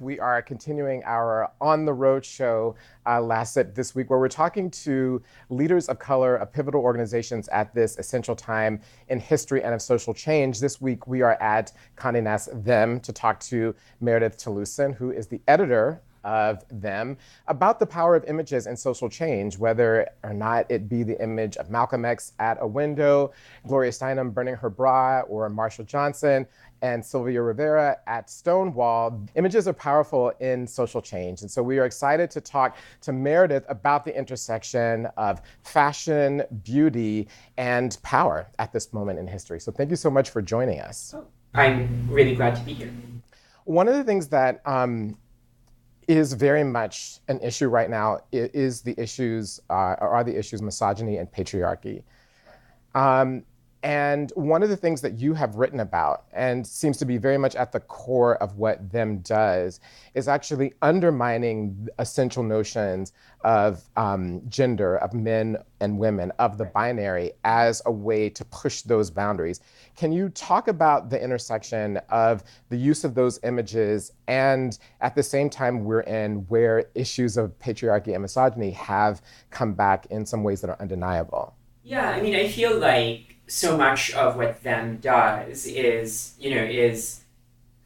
We are continuing our On the Road show this week, where we're talking to leaders of color of pivotal organizations at this essential time in history and of social change. This week, we are at Condé Nast Them to talk to Meredith Talusan, who is the editor of Them, about the power of images in social change, whether or not it be the image of Malcolm X at a window, Gloria Steinem burning her bra, or Marshall Johnson and Sylvia Rivera at Stonewall. Images are powerful in social change. And so we are excited to talk to Meredith about the intersection of fashion, beauty, and power at this moment in history. So thank you so much for joining us. Oh, I'm really glad to be here. One of the things that is very much an issue right now is the issues, are the issues misogyny and patriarchy. And one of the things that you have written about, and seems to be very much at the core of what Them does, is actually undermining essential notions of gender, of men and women, of the binary, as a way to push those boundaries. Can you talk about the intersection of the use of those images and at the same time we're in where issues of patriarchy and misogyny have come back in some ways that are undeniable? Yeah, I mean, I feel like so much of what Them does is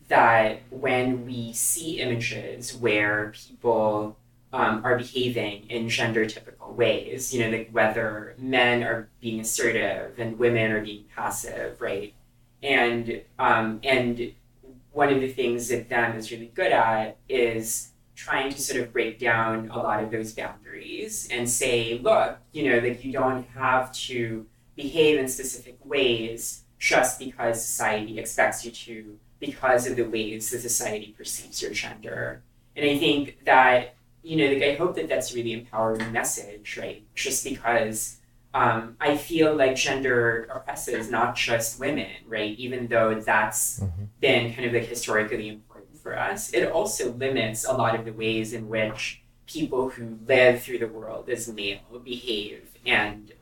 that when we see images where people are behaving in gender typical ways, like whether men are being assertive and women are being passive, right? And one of the things that Them is really good at is trying to sort of break down a lot of those boundaries and say, look, like you don't have to behave in specific ways just because society expects you to, because of the ways that society perceives your gender. And I think that, I hope that that's a really empowering message, right? Just because I feel like gender oppresses not just women, right? Even though that's been kind of like historically important for us, it also limits a lot of the ways in which people who live through the world as male behave and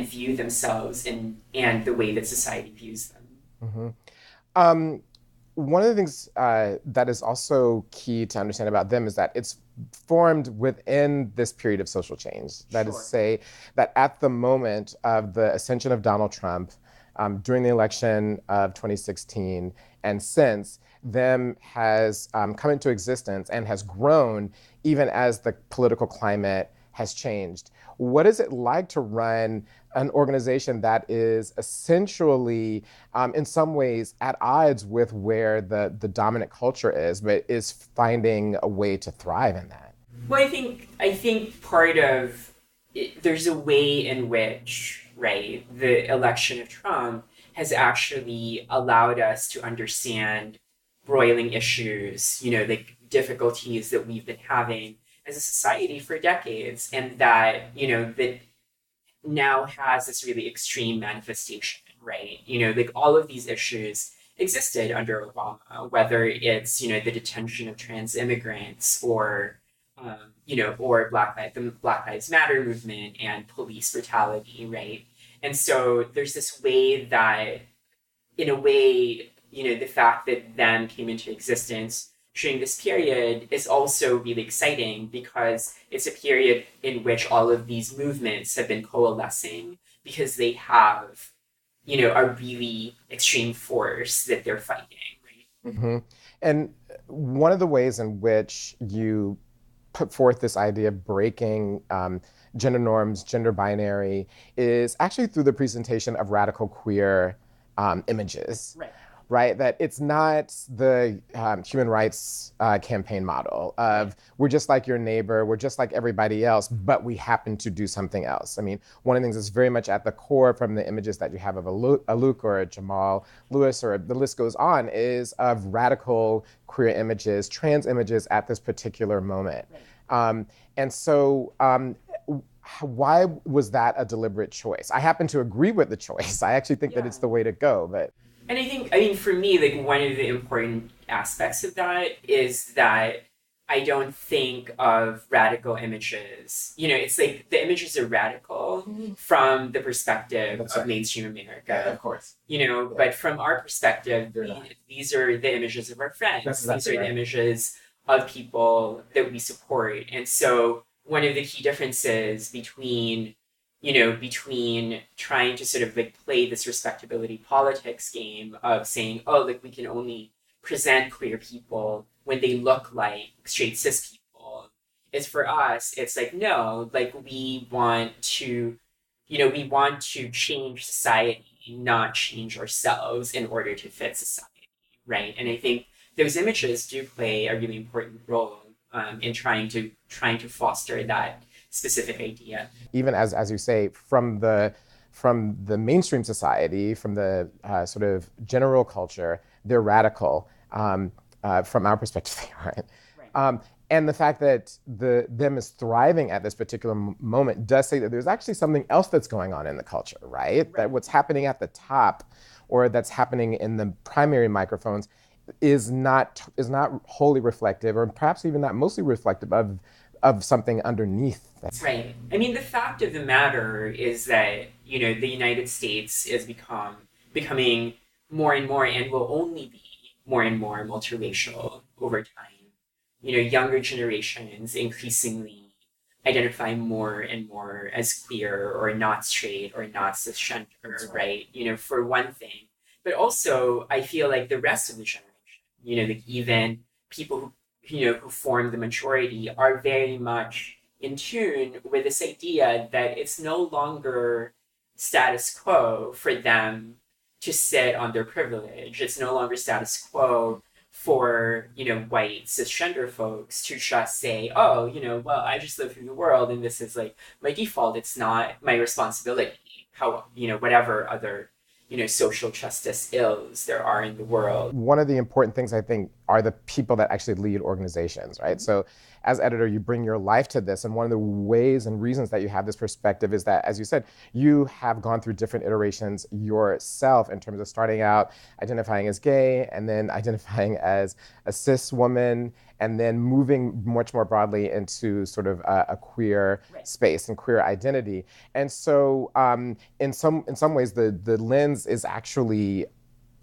view themselves and the way that society views them. Mm-hmm. Um, One of the things that is also key to understand about Them is that it's formed within this period of social change. That is to Sure. say that at the moment of the ascension of Donald Trump, during the election of 2016, and since, Them has come into existence and has grown even as the political climate has changed. What is it like to run an organization that is essentially, in some ways, at odds with where the dominant culture is, but is finding a way to thrive in that? Well, I think part of there's a way in which, right, the election of Trump has actually allowed us to understand broiling issues, the difficulties that we've been having as a society for decades, and that, that now has this really extreme manifestation, right? Like all of these issues existed under Obama, whether it's, the detention of trans immigrants or the Black Lives Matter movement and police brutality, right? And so there's this way that, in a way, the fact that Them came into existence during this period is also really exciting because it's a period in which all of these movements have been coalescing because they have, a really extreme force that they're fighting, right? Hmm. And one of the ways in which you put forth this idea of breaking gender norms, gender binary, is actually through the presentation of radical queer images, Right. right? That it's not the human rights campaign model of we're just like your neighbor, we're just like everybody else, but we happen to do something else. I mean, one of the things that's very much at the core from the images that you have of a Luke or a Jamal Lewis, or the list goes on, is of radical queer images, trans images at this particular moment. And so why was that a deliberate choice? I happen to agree with the choice. I actually think that Yeah. it's the way to go, but And I mean, for me, like one of the important aspects of that is that I don't think of radical images. You know, it's like the images are radical from the perspective That's of right. mainstream America. Yeah, of course. You know, but from our perspective, these are the images of our friends. That's These exactly are the right. images of people that we support. And so one of the key differences between, you know, between trying to sort of like play this respectability politics game of saying, oh, like we can only present queer people when they look like straight cis people, is for us, it's like, no, like we want to, you know, we want to change society, not change ourselves in order to fit society, right? And I think those images do play a really important role in trying to foster that specific idea. Even as you say, from the mainstream society, from the sort of general culture, they're radical. From our perspective, they aren't. Right. And the fact that them is thriving at this particular moment does say that there's actually something else that's going on in the culture, right? That what's happening at the top, or that's happening in the primary microphones, is not wholly reflective, or perhaps even not mostly reflective of something underneath. That's Right. I mean, the fact of the matter is that, you know, the United States is becoming more and more and will only be more and more multiracial over time. You know, younger generations increasingly identify more and more as queer or not straight or not cisgender, right? You know, for one thing. But also, I feel like the rest of the generation, you know, like even people who, you know, who form the majority are very much in tune with this idea that it's no longer status quo for them to sit on their privilege. It's no longer status quo for, you know, white cisgender folks to just say, oh, you know, well, I just live through the world and this is like my default. It's not my responsibility. How, you know, whatever other, you know, social justice ills there are in the world. one of the important things I think are the people that actually lead organizations, right? So as editor, you bring your life to this. And one of the ways and reasons that you have this perspective is that, as you said, you have gone through different iterations yourself in terms of starting out identifying as gay and then identifying as a cis woman and then moving much more broadly into sort of a queer space and queer identity. And so in some ways, the lens is actually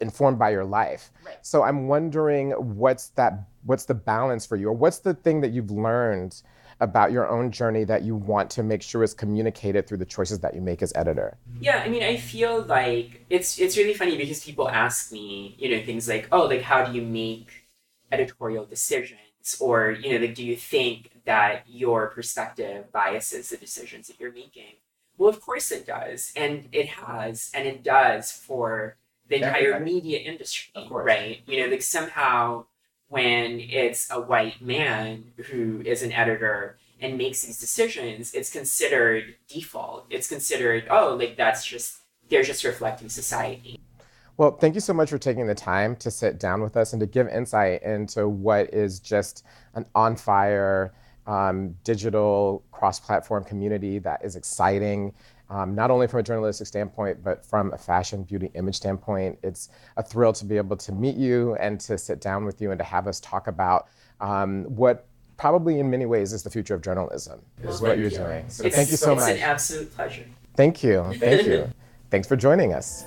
informed by your life. Right. So I'm wondering what's the balance for you, or what's the thing that you've learned about your own journey that you want to make sure is communicated through the choices that you make as editor? Yeah, I mean, I feel like it's really funny because people ask me, you know, things like, oh, like how do you make editorial decisions? Or, you know, like do you think that your perspective biases the decisions that you're making? Well, of course it does, and it has, and it does for the entire media industry, right? You know, like somehow when it's a white man who is an editor and makes these decisions, it's considered default. It's considered, oh, like they're just reflecting society. Well, thank you so much for taking the time to sit down with us and to give insight into what is just an on fire digital cross platform community that is exciting, not only from a journalistic standpoint, but from a fashion, beauty, image standpoint. It's a thrill to be able to meet you and to sit down with you and to have us talk about what probably in many ways is the future of journalism, is what you're doing. So thank you so much. It's an absolute pleasure. Thank you. Thank you. Thanks for joining us.